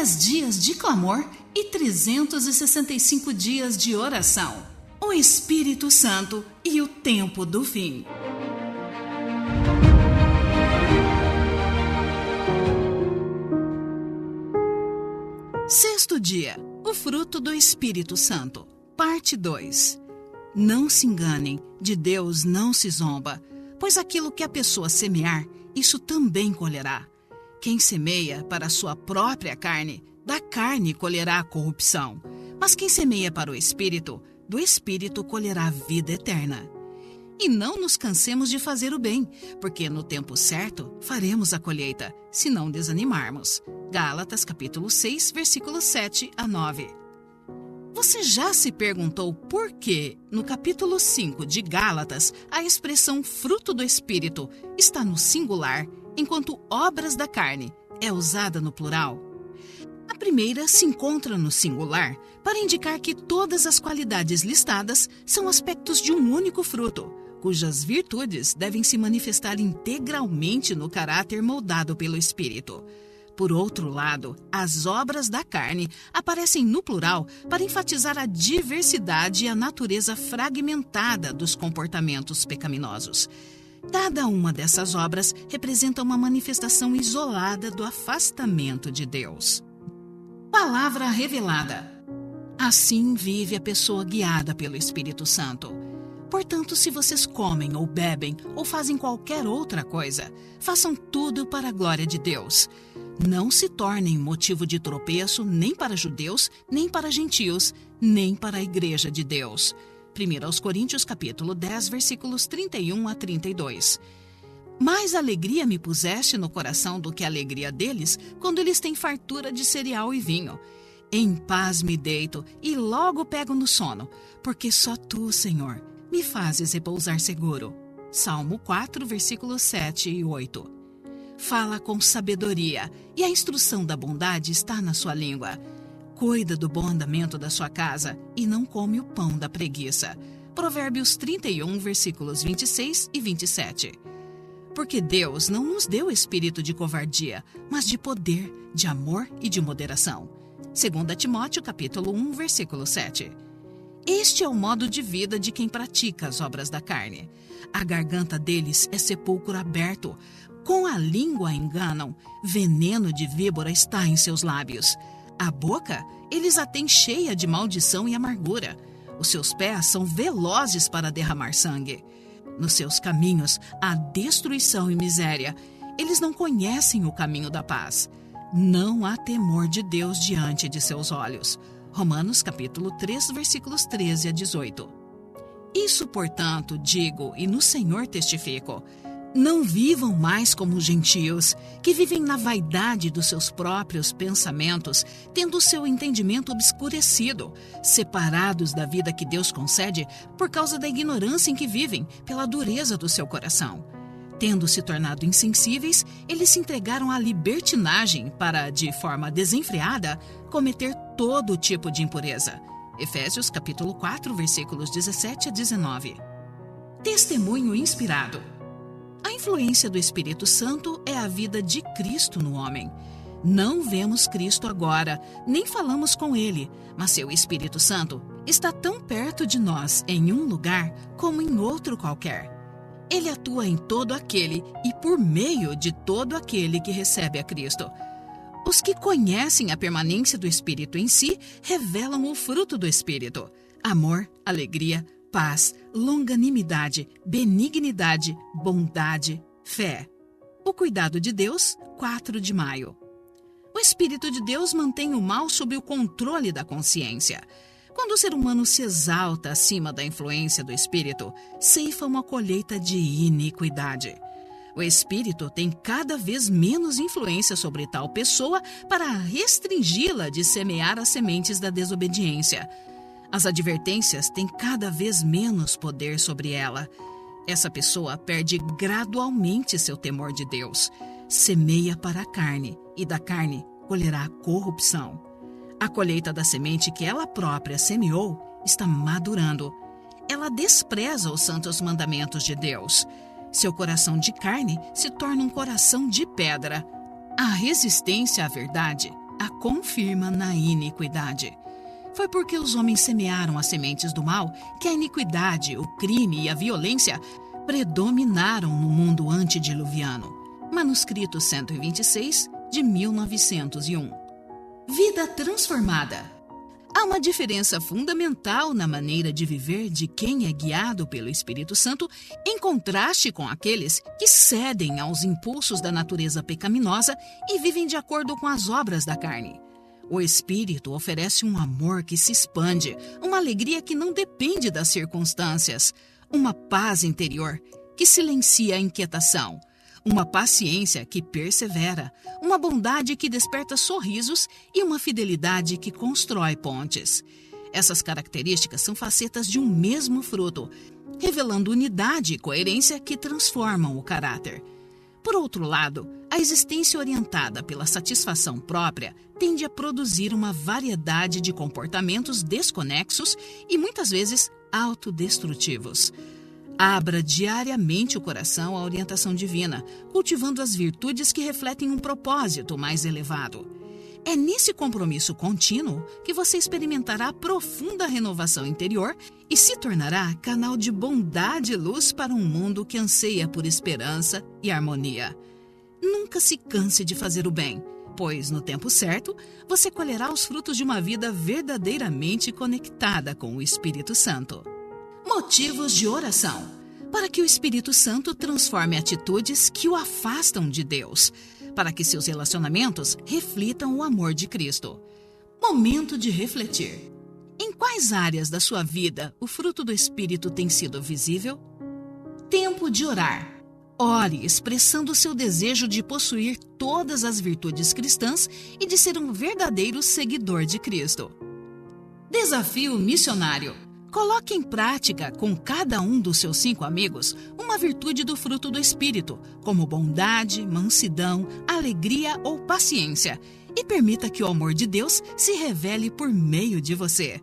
10 dias de clamor e 365 dias de oração. O Espírito Santo e o tempo do fim. Sexto dia, o fruto do Espírito Santo, parte 2. Não se enganem, de Deus não se zomba, pois aquilo que a pessoa semear, isso também colherá. Quem semeia para a sua própria carne, da carne colherá a corrupção. Mas quem semeia para o Espírito, do Espírito colherá a vida eterna. E não nos cansemos de fazer o bem, porque no tempo certo faremos a colheita, se não desanimarmos. Gálatas capítulo 6, versículos 7 a 9. Você já se perguntou por que, no capítulo 5 de Gálatas, a expressão fruto do Espírito está no singular, enquanto obras da carne é usada no plural? A primeira se encontra no singular para indicar que todas as qualidades listadas são aspectos de um único fruto, cujas virtudes devem se manifestar integralmente no caráter moldado pelo Espírito. Por outro lado, as obras da carne aparecem no plural para enfatizar a diversidade e a natureza fragmentada dos comportamentos pecaminosos. Cada uma dessas obras representa uma manifestação isolada do afastamento de Deus. Palavra revelada. Assim vive a pessoa guiada pelo Espírito Santo. Portanto, se vocês comem ou bebem ou fazem qualquer outra coisa, façam tudo para a glória de Deus. Não se tornem motivo de tropeço nem para judeus, nem para gentios, nem para a igreja de Deus. 1 Coríntios capítulo 10, versículos 31 a 32. Mais alegria me puseste no coração do que a alegria deles, quando eles têm fartura de cereal e vinho. Em paz me deito e logo pego no sono, porque só tu, Senhor, me fazes repousar seguro. Salmo 4, versículos 7 e 8. Fala com sabedoria, e a instrução da bondade está na sua língua. Cuida do bom andamento da sua casa e não come o pão da preguiça. Provérbios 31, versículos 26 e 27. Porque Deus não nos deu espírito de covardia, mas de poder, de amor e de moderação. 2 Timóteo capítulo 1, versículo 7. Este é o modo de vida de quem pratica as obras da carne. A garganta deles é sepulcro aberto. Com a língua enganam, veneno de víbora está em seus lábios. A boca, eles a têm cheia de maldição e amargura. Os seus pés são velozes para derramar sangue. Nos seus caminhos há destruição e miséria. Eles não conhecem o caminho da paz. Não há temor de Deus diante de seus olhos. Romanos capítulo 3, versículos 13 a 18. Isso, portanto, digo e no Senhor testifico: não vivam mais como os gentios, que vivem na vaidade dos seus próprios pensamentos, tendo o seu entendimento obscurecido, separados da vida que Deus concede por causa da ignorância em que vivem, pela dureza do seu coração. Tendo se tornado insensíveis, eles se entregaram à libertinagem para, de forma desenfreada, cometer todo tipo de impureza. Efésios capítulo 4, versículos 17 a 19. Testemunho inspirado. A influência do Espírito Santo é a vida de Cristo no homem. Não vemos Cristo agora, nem falamos com Ele, mas seu Espírito Santo está tão perto de nós em um lugar como em outro qualquer. Ele atua em todo aquele e por meio de todo aquele que recebe a Cristo. Os que conhecem a permanência do Espírito em si revelam o fruto do Espírito: amor, alegria, paz, longanimidade, benignidade, bondade, fé. O cuidado de Deus, 4 de maio. O Espírito de Deus mantém o mal sob o controle da consciência. Quando o ser humano se exalta acima da influência do Espírito, ceifa uma colheita de iniquidade. O Espírito tem cada vez menos influência sobre tal pessoa para restringi-la de semear as sementes da desobediência. As advertências têm cada vez menos poder sobre ela. Essa pessoa perde gradualmente seu temor de Deus. Semeia para a carne, e da carne colherá a corrupção. A colheita da semente que ela própria semeou está madurando. Ela despreza os santos mandamentos de Deus. Seu coração de carne se torna um coração de pedra. A resistência à verdade a confirma na iniquidade. Foi porque os homens semearam as sementes do mal que a iniquidade, o crime e a violência predominaram no mundo antediluviano. Manuscrito 126, de 1901. Vida transformada. Há uma diferença fundamental na maneira de viver de quem é guiado pelo Espírito Santo, em contraste com aqueles que cedem aos impulsos da natureza pecaminosa e vivem de acordo com as obras da carne. O Espírito oferece um amor que se expande, uma alegria que não depende das circunstâncias, uma paz interior que silencia a inquietação, uma paciência que persevera, uma bondade que desperta sorrisos e uma fidelidade que constrói pontes. Essas características são facetas de um mesmo fruto, revelando unidade e coerência que transformam o caráter. Por outro lado, a existência orientada pela satisfação própria tende a produzir uma variedade de comportamentos desconexos e muitas vezes autodestrutivos. Abra diariamente o coração à orientação divina, cultivando as virtudes que refletem um propósito mais elevado. É nesse compromisso contínuo que você experimentará profunda renovação interior e se tornará canal de bondade e luz para um mundo que anseia por esperança e harmonia. Nunca se canse de fazer o bem, pois, no tempo certo, você colherá os frutos de uma vida verdadeiramente conectada com o Espírito Santo. Motivos de oração. Para que o Espírito Santo transforme atitudes que o afastam de Deus, para que seus relacionamentos reflitam o amor de Cristo. Momento de refletir. Em quais áreas da sua vida o fruto do Espírito tem sido visível? Tempo de orar. Ore expressando o seu desejo de possuir todas as virtudes cristãs e de ser um verdadeiro seguidor de Cristo. Desafio missionário. Coloque em prática com cada um dos seus 5 amigos uma virtude do fruto do Espírito, como bondade, mansidão, alegria ou paciência, e permita que o amor de Deus se revele por meio de você.